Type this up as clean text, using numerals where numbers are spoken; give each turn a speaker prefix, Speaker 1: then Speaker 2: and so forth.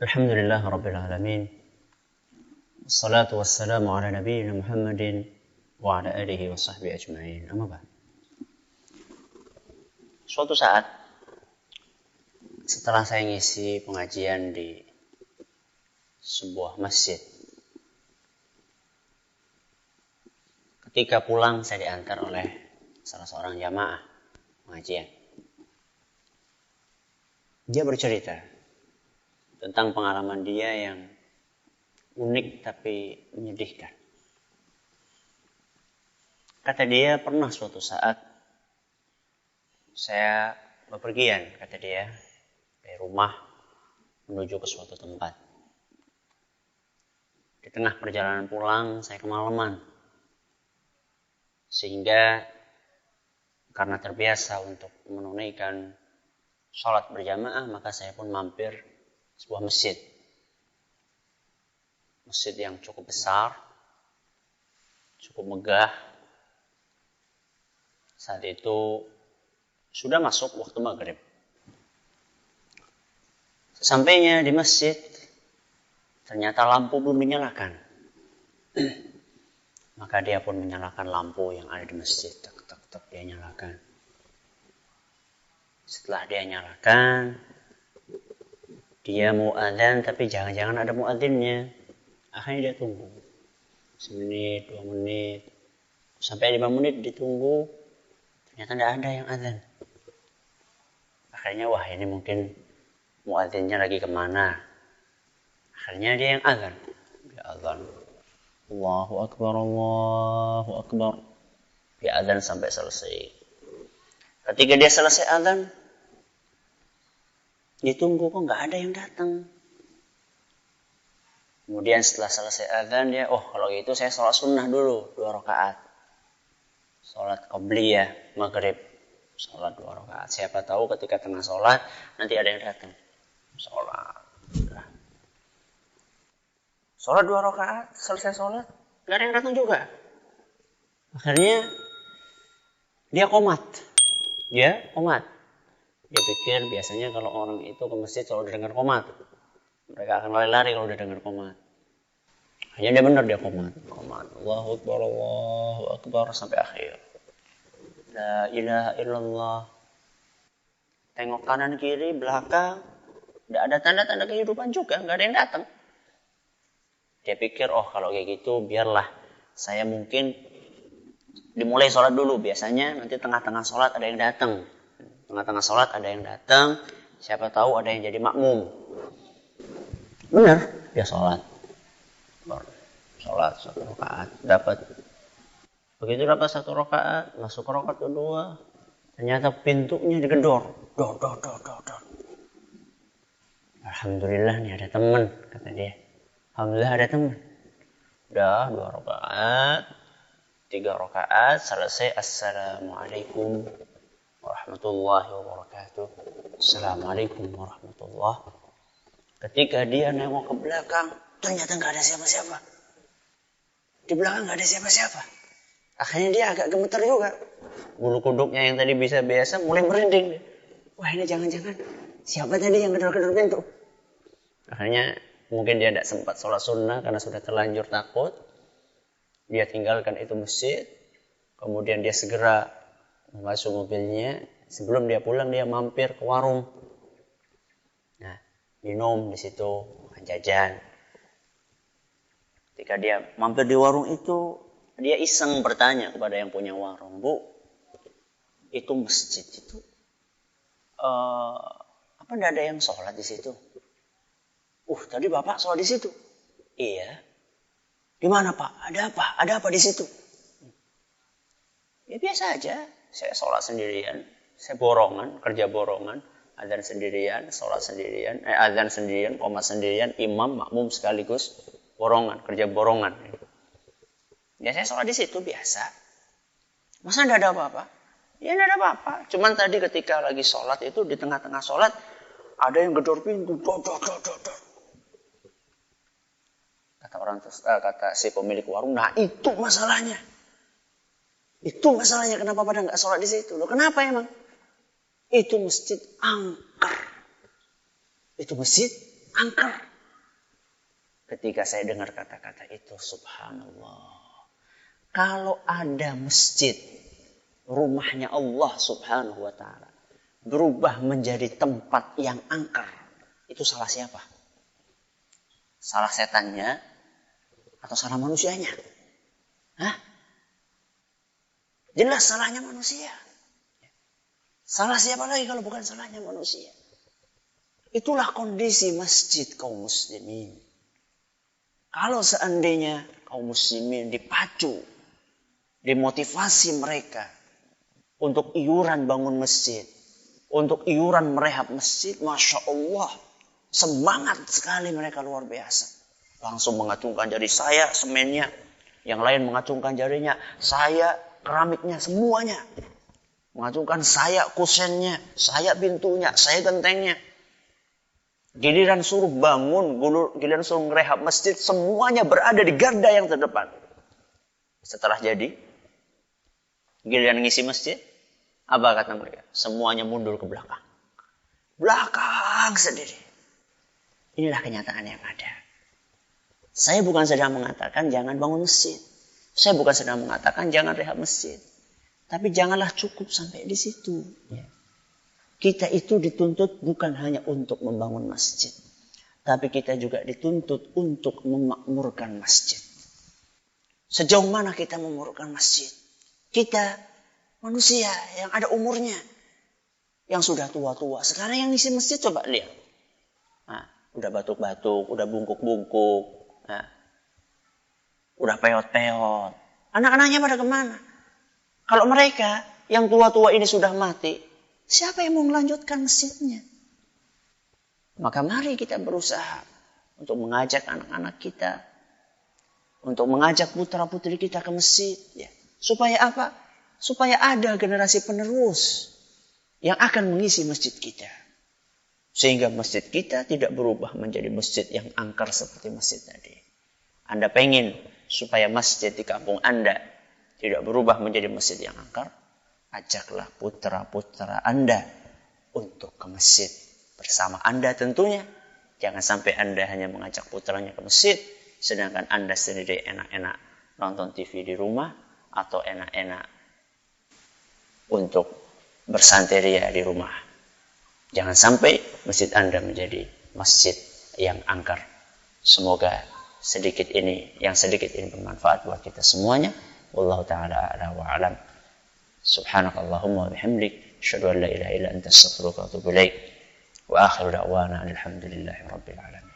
Speaker 1: Alhamdulillah Rabbil Alamin. Wassalatu wassalamu ala nabiyyina Muhammadin wa ala alihi wa sahbihi ajma'in. Amma ba'd. Suatu saat setelah saya ngisi pengajian di sebuah masjid, ketika pulang saya diantar oleh salah seorang jamaah pengajian. Dia bercerita tentang pengalaman dia yang unik tapi menyedihkan. Kata dia, pernah suatu saat saya bepergian, kata dia, dari rumah menuju ke suatu tempat. Di tengah perjalanan pulang, saya kemalaman. Sehingga karena terbiasa untuk menunaikan sholat berjamaah, maka saya pun mampir sebuah masjid. Masjid yang cukup besar, cukup megah. Saat itu sudah masuk waktu maghrib. Sesampainya di masjid, ternyata lampu belum dinyalakan. Maka dia pun menyalakan lampu yang ada di masjid. Tak dia nyalakan. Setelah dia nyalakan, dia mau adzan tapi jangan-jangan ada muadzinnya. Akhirnya dia tunggu. 1 menit, 2 menit. Sampai 5 menit ditunggu. Ternyata tidak ada yang adzan. Akhirnya wah ini mungkin muadzinnya lagi kemana. Akhirnya dia yang adzan. Dia adzan. Allahu Akbar, Allahu Akbar. Dia adzan sampai selesai. Ketika dia selesai adzan, ditunggu kok nggak ada yang datang. Kemudian setelah selesai adzan dia, kalau gitu saya sholat sunnah dulu 2 rakaat. Sholat qabliyah maghrib, sholat 2 rakaat. Siapa tahu ketika tengah sholat nanti ada yang datang. Sholat 2 rakaat, selesai sholat, nggak ada yang datang juga. Akhirnya dia komat. Dia pikir biasanya kalau orang itu ke masjid selalu dengar komat. Mereka akan lari-lari kalau udah dengar komat. Hanya dia benar dia komat. Allahu Akbar, Allahu Akbar sampai akhir. La ilaha illallah. Tengok kanan kiri belakang, tidak ada tanda-tanda kehidupan juga, nggak ada yang datang. Dia pikir kalau kayak gitu biarlah saya mungkin dimulai sholat dulu. Biasanya nanti tengah-tengah sholat ada yang datang. Tengah-tengah sholat ada yang datang, siapa tahu ada yang jadi makmum. Benar, dia sholat 1 rakaat, dapat. Begitu dapat 1 rakaat, masuk ke rakaat kedua, ternyata pintunya digedor. Dor. Alhamdulillah nih ada teman, kata dia. Alhamdulillah ada teman. Udah 2 rakaat, 3 rakaat, selesai. Assalamualaikum warahmatullahi wabarakatuh. Assalamualaikum warahmatullahi. Ketika dia nengok ke belakang, ternyata nggak ada siapa-siapa. Di belakang nggak ada siapa-siapa. Akhirnya dia agak gemeter juga. Bulu kuduknya yang tadi bisa biasa mulai merinding. Wah ini jangan-jangan siapa tadi yang gedor-gedor pintu. Akhirnya mungkin dia tidak sempat sholat sunnah karena sudah terlanjur takut. Dia tinggalkan itu masjid. Kemudian dia segera masuk mobilnya. Sebelum dia pulang dia mampir ke warung. Nah, minum di situ, jajan. Ketika dia mampir di warung itu, dia iseng bertanya kepada yang punya warung, Bu, itu masjid itu apa tidak ada yang sholat di situ? Tadi Bapak sholat di situ. Iya. Di mana Pak? Ada apa? Ada apa di situ? Ya biasa aja. Saya sholat sendirian, saya kerja borongan, adzan sendirian, sholat sendirian, adzan sendirian, qomat sendirian, imam, makmum sekaligus, kerja borongan. Ya saya sholat di situ biasa. Masa tidak ada apa-apa? Ya tidak ada apa-apa. Cuman tadi ketika lagi sholat itu di tengah-tengah sholat ada yang gedor pintu, dor. Kata si pemilik warung, nah itu masalahnya. Itu masalahnya kenapa pada nggak sholat di situ. Loh kenapa emang? Itu masjid angker. Itu masjid angker. Ketika saya dengar kata-kata itu, subhanallah. Kalau ada masjid, rumahnya Allah subhanahu wa ta'ala, berubah menjadi tempat yang angker, itu salah siapa? Salah setannya atau salah manusianya? Hah? Jelas salahnya manusia. Salah siapa lagi kalau bukan salahnya manusia? Itulah kondisi masjid kaum muslimin. Kalau seandainya kaum muslimin dipacu, dimotivasi mereka untuk iuran bangun masjid, untuk iuran merehab masjid, Masya Allah, semangat sekali mereka, luar biasa. Langsung mengacungkan jari, saya semennya, yang lain mengacungkan jarinya, saya keramiknya, semuanya. Mengacungkan saya kusennya, saya pintunya, saya gentengnya. Giliran suruh bangun, giliran suruh ngerehab masjid, semuanya berada di garda yang terdepan. Setelah jadi, giliran ngisi masjid, apa kata mereka? Semuanya mundur ke belakang. Belakang sendiri. Inilah kenyataan yang ada. Saya bukan sedang mengatakan jangan bangun masjid. Saya bukan sedang mengatakan jangan rehab masjid. Tapi janganlah cukup sampai di situ. Kita itu dituntut bukan hanya untuk membangun masjid. Tapi kita juga dituntut untuk memakmurkan masjid. Sejauh mana kita memakmurkan masjid? Kita manusia yang ada umurnya. Yang sudah tua-tua. Sekarang yang ngisi masjid coba lihat. Nah, udah batuk-batuk, udah bungkuk-bungkuk. Nah, udah peot-peot. Anak-anaknya pada kemana? Kalau mereka yang tua-tua ini sudah mati, siapa yang mau melanjutkan masjidnya? Maka mari kita berusaha untuk mengajak anak-anak kita, untuk mengajak putra-putri kita ke masjid. Ya. Supaya apa? Supaya ada generasi penerus yang akan mengisi masjid kita. Sehingga masjid kita tidak berubah menjadi masjid yang angker seperti masjid tadi. Anda pengen supaya masjid di kampung Anda tidak berubah menjadi masjid yang angker, ajaklah putra-putra Anda untuk ke masjid bersama Anda tentunya. Jangan sampai Anda hanya mengajak putranya ke masjid, sedangkan Anda sendiri enak-enak nonton TV di rumah atau enak-enak untuk bersanteria di rumah. Jangan sampai masjid Anda menjadi masjid yang angker. Semoga yang sedikit ini bermanfaat buat kita semuanya. Wallahu ta'ala a'la wa a'lam. Subhanakallahumma wa bihamdik, asyhadu an la ilaha illa anta, astaghfiruka wa atubu ilaik. Wa akhiru da'wana alhamdulillahi rabbil alamin.